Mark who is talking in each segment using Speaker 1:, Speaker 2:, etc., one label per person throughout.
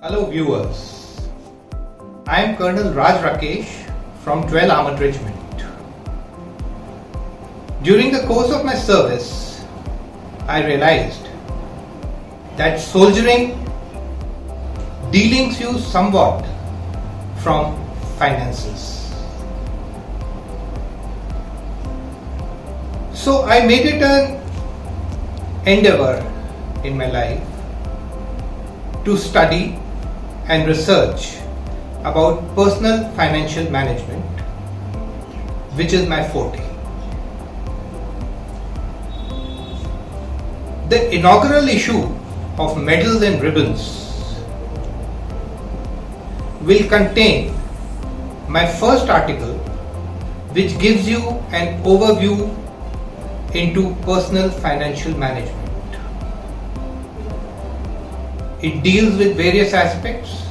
Speaker 1: Hello viewers, I am Colonel Raj Rakesh from 12 Armored Regiment. During the course of my service, I realized that soldiering delinks you somewhat from finances. So I made it an endeavor in my life to study and research about personal financial management, which is my forte. The inaugural issue of Medals and Ribbons will contain my first article, which gives you an overview into personal financial management. It deals with various aspects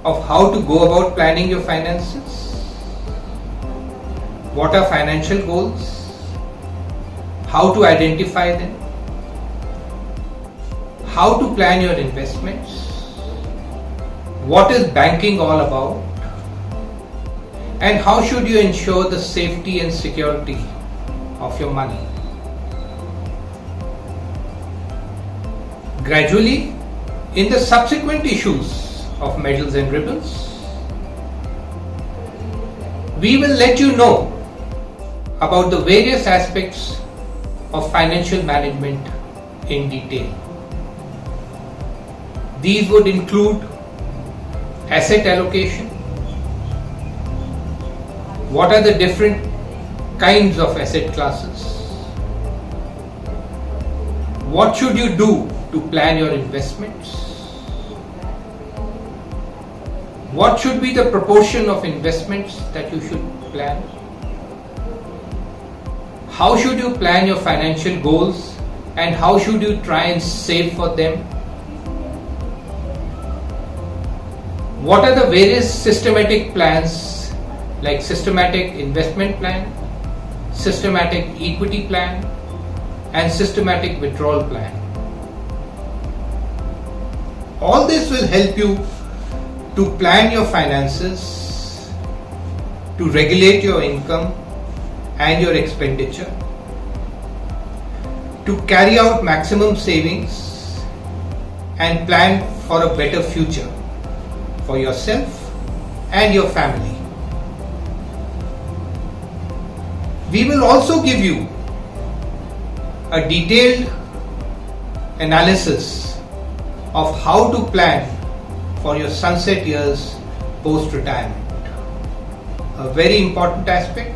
Speaker 1: of how to go about planning your finances, what are financial goals, how to identify them, how to plan your investments, what is banking all about, and how should you ensure the safety and security of your money. Gradually, in the subsequent issues of Medals and Ribbons, we will let you know about the various aspects of financial management in detail. These would include asset allocation, what are the different kinds of asset classes, what should you do to plan your investments, what should be the proportion of investments that you should plan, how should you plan your financial goals and how should you try and save for them, what are the various systematic plans like systematic investment plan, systematic equity plan and systematic withdrawal plan. All this will help you to plan your finances, to regulate your income and your expenditure, to carry out maximum savings and plan for a better future for yourself and your family. We will also give you a detailed analysis of how to plan for your sunset years post-retirement. A very important aspect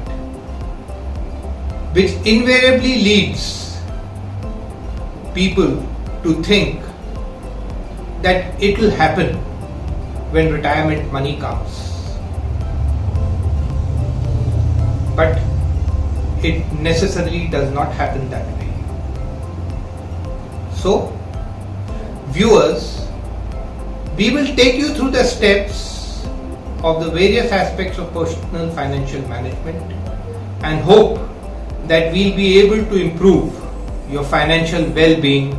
Speaker 1: which invariably leads people to think that it will happen when retirement money comes. But it necessarily does not happen that way. So, viewers, we will take you through the steps of the various aspects of personal financial management and hope that we'll be able to improve your financial well-being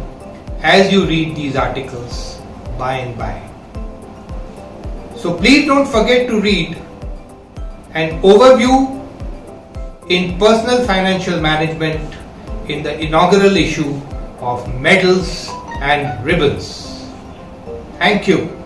Speaker 1: as you read these articles by and by. So please don't forget to read an overview in personal financial management in the inaugural issue of Medals and Ribbons. Thank you.